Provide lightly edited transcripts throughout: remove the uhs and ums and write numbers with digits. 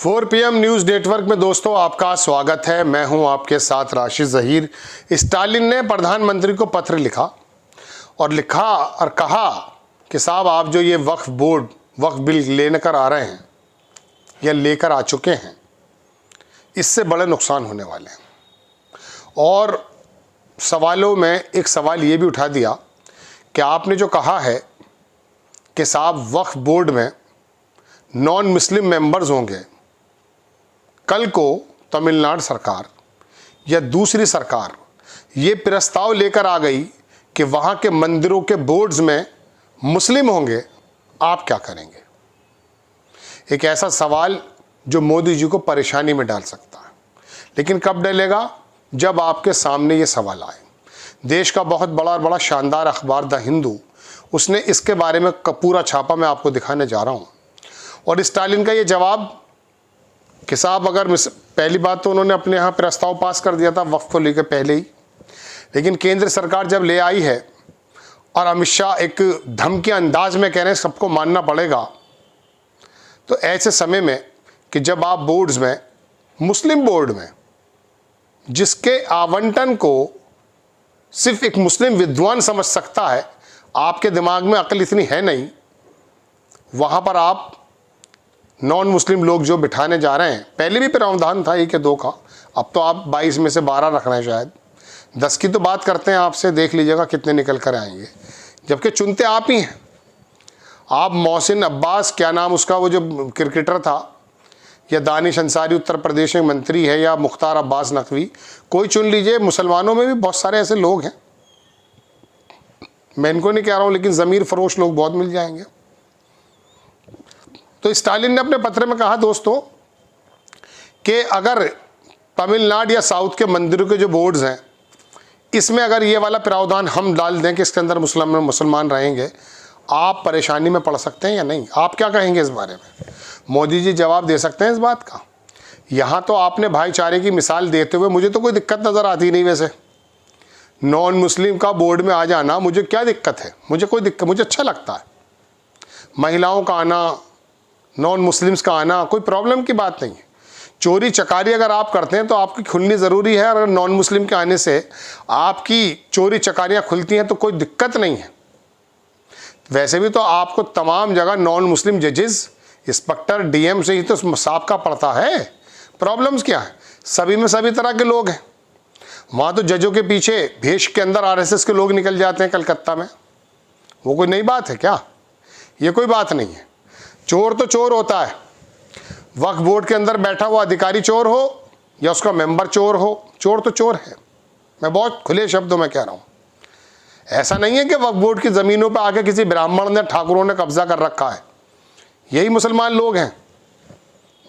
4 PM news network में दोस्तों आपका स्वागत है। मैं हूं आपके साथ राशिद ज़हीर। स्टालिन ने प्रधानमंत्री को पत्र लिखा और कहा कि साहब आप जो ये वक्फ बोर्ड वक्फ बिल लेकर आ रहे हैं या लेकर आ चुके हैं, इससे बड़े नुकसान होने वाले हैं। और सवालों में एक सवाल ये भी उठा दिया कि आपने जो कहा है कि साहब वक्फ बोर्ड में नॉन मुस्लिम मेंबर्स होंगे, कल को तमिलनाडु सरकार या दूसरी सरकार ये प्रस्ताव लेकर आ गई कि वहाँ के मंदिरों के बोर्ड्स में मुस्लिम होंगे, आप क्या करेंगे? एक ऐसा सवाल जो मोदी जी को परेशानी में डाल सकता है। लेकिन कब डलेगा? जब आपके सामने ये सवाल आए। देश का बहुत बड़ा शानदार अखबार द हिंदू, उसने इसके बारे में पूरा छापा मैं आपको दिखाने जा रहा हूँ। और स्टालिन का ये जवाब कि साहब अगर पहली बात तो उन्होंने अपने यहाँ प्रस्ताव पास कर दिया था वक्फ को लेकर पहले ही, लेकिन केंद्र सरकार जब ले आई है और अमित शाह एक धमकी अंदाज में कह रहे हैं सबको मानना पड़ेगा, तो ऐसे समय में कि जब आप बोर्ड्स में मुस्लिम बोर्ड में जिसके आवंटन को सिर्फ एक मुस्लिम विद्वान समझ सकता है, आपके दिमाग में अकल इतनी है नहीं, वहाँ पर आप नॉन मुस्लिम लोग जो बिठाने जा रहे हैं, पहले भी प्रावधान था 1 या 2 का, अब तो आप 22 में से 12 रख रहे हैं, शायद 10 की तो बात करते हैं आपसे, देख लीजिएगा कितने निकल कर आएंगे, जबकि चुनते आप ही हैं। आप मोहसिन अब्बास, क्या नाम उसका, वो जो क्रिकेटर था, या दानिश अंसारी उत्तर प्रदेश में मंत्री है, या मुख्तार अब्बास नकवी, कोई चुन लीजिए। मुसलमानों में भी बहुत सारे ऐसे लोग हैं, मैं इनको नहीं कह रहा हूँ, लेकिन ज़मीर फरोश लोग बहुत मिल जाएंगे। तो स्टालिन ने अपने पत्र में कहा दोस्तों कि अगर तमिलनाडु या साउथ के मंदिरों के जो बोर्ड्स हैं, इसमें अगर ये वाला प्रावधान हम डाल दें कि इसके अंदर मुसलमान रहेंगे, आप परेशानी में पड़ सकते हैं या नहीं? आप क्या कहेंगे इस बारे में? मोदी जी जवाब दे सकते हैं इस बात का? यहाँ तो आपने भाईचारे की मिसाल देते हुए, मुझे तो कोई दिक्कत नज़र आती नहीं। वैसे नॉन मुस्लिम का बोर्ड में आ जाना मुझे क्या दिक्कत है? मुझे कोई दिक्कत, मुझे अच्छा लगता है। महिलाओं का आना, नॉन मुस्लिम्स का आना, कोई प्रॉब्लम की बात नहीं है। चोरी चकारी अगर आप करते हैं तो आपकी खुलनी ज़रूरी है। अगर नॉन मुस्लिम के आने से आपकी चोरी चकारियाँ खुलती हैं तो कोई दिक्कत नहीं है। वैसे भी तो आपको तमाम जगह नॉन मुस्लिम जजेस, इंस्पेक्टर, डीएम से ही तो साबका पड़ता है। प्रॉब्लम्स क्या है? सभी में सभी तरह के लोग हैं। वहाँ तो जजों के पीछे भेष के अंदर आरएसएस के लोग निकल जाते हैं कलकत्ता में। वो कोई नई बात है क्या? ये कोई बात नहीं है। चोर तो चोर होता है। वक्फ बोर्ड के अंदर बैठा हुआ अधिकारी चोर हो या उसका मेंबर चोर हो, चोर तो चोर है। मैं बहुत खुले शब्दों में कह रहा हूँ। ऐसा नहीं है कि वक्फ बोर्ड की ज़मीनों पर आके किसी ब्राह्मण ने, ठाकुरों ने कब्जा कर रखा है। यही मुसलमान लोग हैं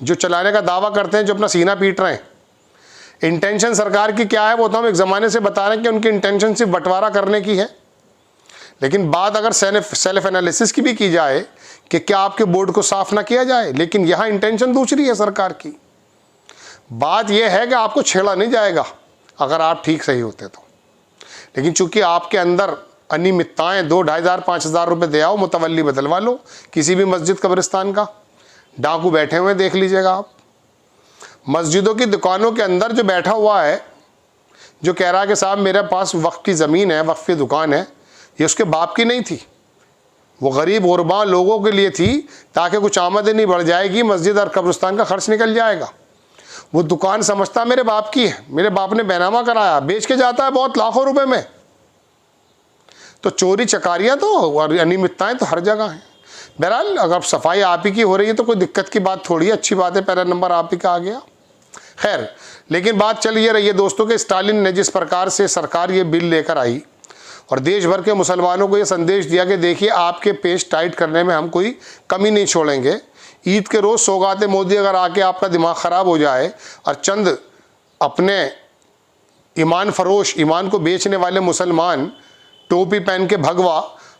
जो चलाने का दावा करते हैं, जो अपना सीना पीट रहे हैं। इंटेंशन सरकार की क्या है वो तो हम एक ज़माने से बता रहे हैं कि उनकी इंटेंशन सिर्फ बंटवारा करने की है। लेकिन बात अगर सेल्फ एनालिसिस की भी की जाए कि क्या आपके बोर्ड को साफ ना किया जाए, लेकिन यहाँ इंटेंशन दूसरी है सरकार की। बात यह है कि आपको छेड़ा नहीं जाएगा अगर आप ठीक सही होते तो। लेकिन चूंकि आपके अंदर अनियमितताएं, 2-2,500 5,000 रुपये दे आओ, मुतवल्ली बदलवा लो किसी भी मस्जिद कब्रिस्तान का। डाकू बैठे हुए देख लीजिएगा आप। मस्जिदों की दुकानों के अंदर जो बैठा हुआ है, जो कह रहा है कि साहब मेरे पास वक्फ की ज़मीन है, वक्फ की दुकान है, ये उसके बाप की नहीं थी, वो गरीब गुरबा लोगों के लिए थी, ताकि कुछ आमदनी बढ़ जाएगी, मस्जिद और कब्रिस्तान का खर्च निकल जाएगा। वो दुकान समझता मेरे बाप की है, मेरे बाप ने बैनामा कराया, बेच के जाता है बहुत लाखों रुपए में। तो चोरी चकारियाँ तो और अनियमितताएँ तो हर जगह हैं। बहरहाल अगर सफाई आप ही की हो रही है तो कोई दिक्कत की बात थोड़ी है, अच्छी बात है, पहला नंबर आप ही का आ गया। खैर, लेकिन बात चल ये रही है दोस्तों कि स्टालिन ने जिस प्रकार से सरकार ये बिल लेकर आई और देश भर के मुसलमानों को ये संदेश दिया कि देखिए आपके पेच टाइट करने में हम कोई कमी नहीं छोड़ेंगे। ईद के रोज़ सौगाते मोदी अगर आके आपका दिमाग ख़राब हो जाए और चंद अपने ईमान फरोश, ईमान को बेचने वाले मुसलमान टोपी पहन के भगवा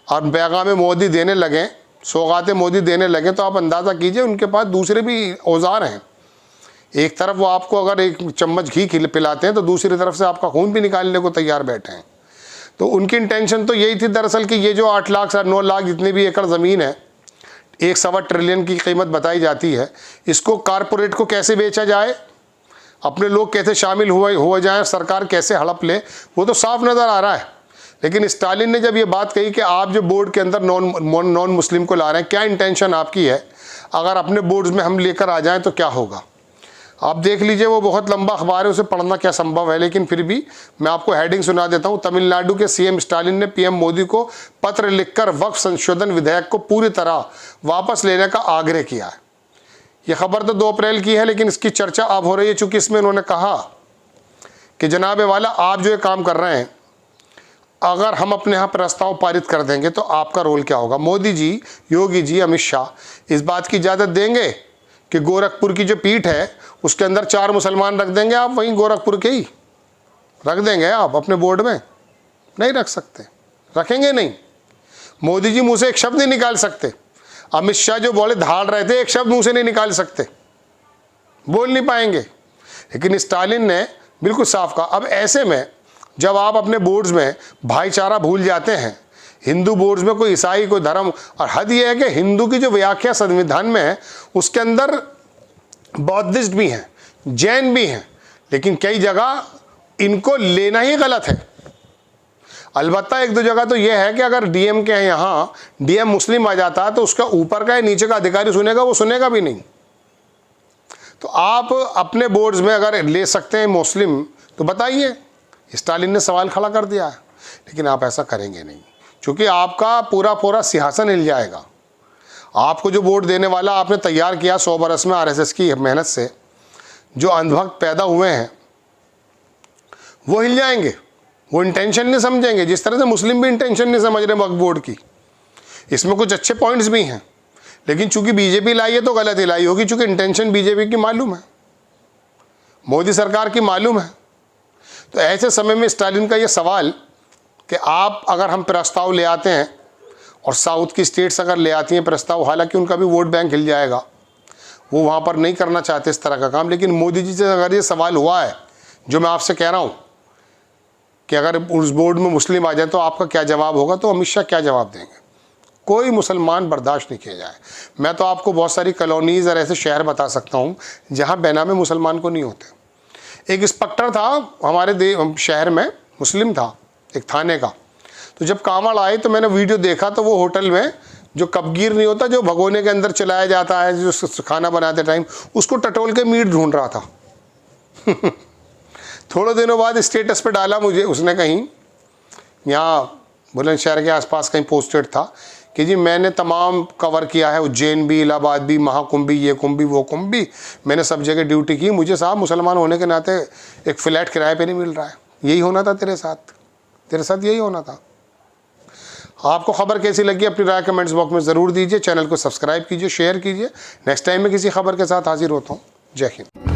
और पैगाम मोदी देने लगें, सौगाते मोदी देने लगें, तो आप अंदाज़ा कीजिए उनके पास दूसरे भी औजार हैं। एक तरफ वो आपको अगर एक चम्मच घी पिलाते हैं तो दूसरी तरफ से आपका खून भी निकालने को तैयार बैठे हैं। तो उनकी इंटेंशन तो यही थी दरअसल कि ये जो 8 लाख 9 लाख जितनी भी एकड़ ज़मीन है, 1.25 ट्रिलियन की कीमत बताई जाती है। इसको कारपोरेट को कैसे बेचा जाए, अपने लोग कैसे शामिल हो जाएं, सरकार कैसे हड़प ले, वो तो साफ नज़र आ रहा है। लेकिन स्टालिन ने जब ये बात कही कि आप जो बोर्ड के अंदर नॉन मुस्लिम को ला रहे हैं, क्या इंटेंशन आपकी है, अगर अपने बोर्ड्स में हम लेकर आ जाएं तो क्या होगा। आप देख लीजिए, वो बहुत लंबा अखबार है, उसे पढ़ना क्या संभव है, लेकिन फिर भी मैं आपको हेडिंग सुना देता हूँ। तमिलनाडु के सीएम स्टालिन ने पीएम मोदी को पत्र लिखकर वक्फ संशोधन विधेयक को पूरी तरह वापस लेने का आग्रह किया है। यह खबर तो 2 अप्रैल की है, लेकिन इसकी चर्चा अब हो रही है, चूँकि इसमें उन्होंने कहा कि जनाब वाला, आप जो ये काम कर रहे हैं, अगर हम अपने यहाँ प्रस्ताव पारित कर देंगे तो आपका रोल क्या होगा। मोदी जी, योगी जी, अमित शाह इस बात की इजाज़त देंगे कि गोरखपुर की जो पीठ है उसके अंदर 4 मुसलमान रख देंगे, आप वहीं गोरखपुर के ही रख देंगे आप अपने बोर्ड में? नहीं रख सकते, रखेंगे नहीं। मोदी जी मुंह से एक शब्द नहीं निकाल सकते। अमित शाह जो बोले धाड़ रहे थे, एक शब्द मुंह से नहीं निकाल सकते, बोल नहीं पाएंगे। लेकिन स्टालिन ने बिल्कुल साफ कहा। अब ऐसे में जब आप अपने बोर्ड्स में भाईचारा भूल जाते हैं, हिंदू बोर्ड्स में कोई ईसाई, कोई धर्म, और हद यह है कि हिंदू की जो व्याख्या संविधान में है उसके अंदर बौद्धिस्ट भी हैं, जैन भी हैं, लेकिन कई जगह इनको लेना ही गलत है। अलबत्ता 1-2 जगह तो यह है कि अगर डीएम के यहाँ डीएम मुस्लिम आ जाता है तो उसका ऊपर का या नीचे का अधिकारी सुनेगा, वो सुनेगा भी नहीं। तो आप अपने बोर्ड्स में अगर ले सकते हैं मुस्लिम तो बताइए। स्टालिन ने सवाल खड़ा कर दिया है, लेकिन आप ऐसा करेंगे नहीं, क्योंकि आपका पूरा सिंहासन हिल जाएगा। आपको जो बोर्ड देने वाला आपने तैयार किया 100 बरस में आरएसएस की मेहनत से, जो अंधभक्त पैदा हुए हैं वो हिल जाएंगे, वो इंटेंशन नहीं समझेंगे, जिस तरह से मुस्लिम भी इंटेंशन नहीं समझ रहे वक्फ बोर्ड की। इसमें कुछ अच्छे पॉइंट्स भी हैं, लेकिन चूंकि बीजेपी लाई है तो गलत ही लाई होगी, चूंकि इंटेंशन बीजेपी की मालूम है, मोदी सरकार की मालूम है। तो ऐसे समय में स्टालिन का ये सवाल कि आप अगर हम प्रस्ताव ले आते हैं और साउथ की स्टेट्स अगर ले आती हैं प्रस्ताव, हालांकि उनका भी वोट बैंक हिल जाएगा, वो वहाँ पर नहीं करना चाहते इस तरह का काम, लेकिन मोदी जी से अगर ये सवाल हुआ है जो मैं आपसे कह रहा हूँ कि अगर उस बोर्ड में मुस्लिम आ जाए तो आपका क्या जवाब होगा, तो अमित शाह क्या जवाब देंगे। कोई मुसलमान बर्दाश्त नहीं किया जाए। मैं तो आपको बहुत सारी कॉलोनीज़ और ऐसे शहर बता सकता हूँ जहाँ बैनामे मुसलमान को नहीं होते। एक इंस्पेक्टर था हमारे शहर में, मुस्लिम था, एक थाने का। तो जब कांवड़ आए तो मैंने वीडियो देखा, तो वो होटल में जो कबगीर नहीं होता जो भगोने के अंदर चलाया जाता है, जो खाना बनाते टाइम, उसको टटोल के मीट ढूंढ रहा था। थोड़े दिनों बाद स्टेटस पे डाला मुझे उसने, कहीं यहाँ बुलंदशहर के आसपास कहीं पोस्टेड था कि जी मैंने तमाम कवर किया है, उज्जैन भी, इलाहाबाद भी, महाकुंभ भी, ये कुंभ भी, वो कुंभ भी, मैंने सब जगह ड्यूटी की, मुझे साहब मुसलमान होने के नाते एक फ्लैट किराए पे नहीं मिल रहा है। यही होना था तेरे साथ यही होना था। आपको खबर कैसी लगी अपनी राय कमेंट्स बॉक्स में ज़रूर दीजिए। चैनल को सब्सक्राइब कीजिए, शेयर कीजिए। नेक्स्ट टाइम में किसी खबर के साथ हाजिर होता हूँ। जय हिंद।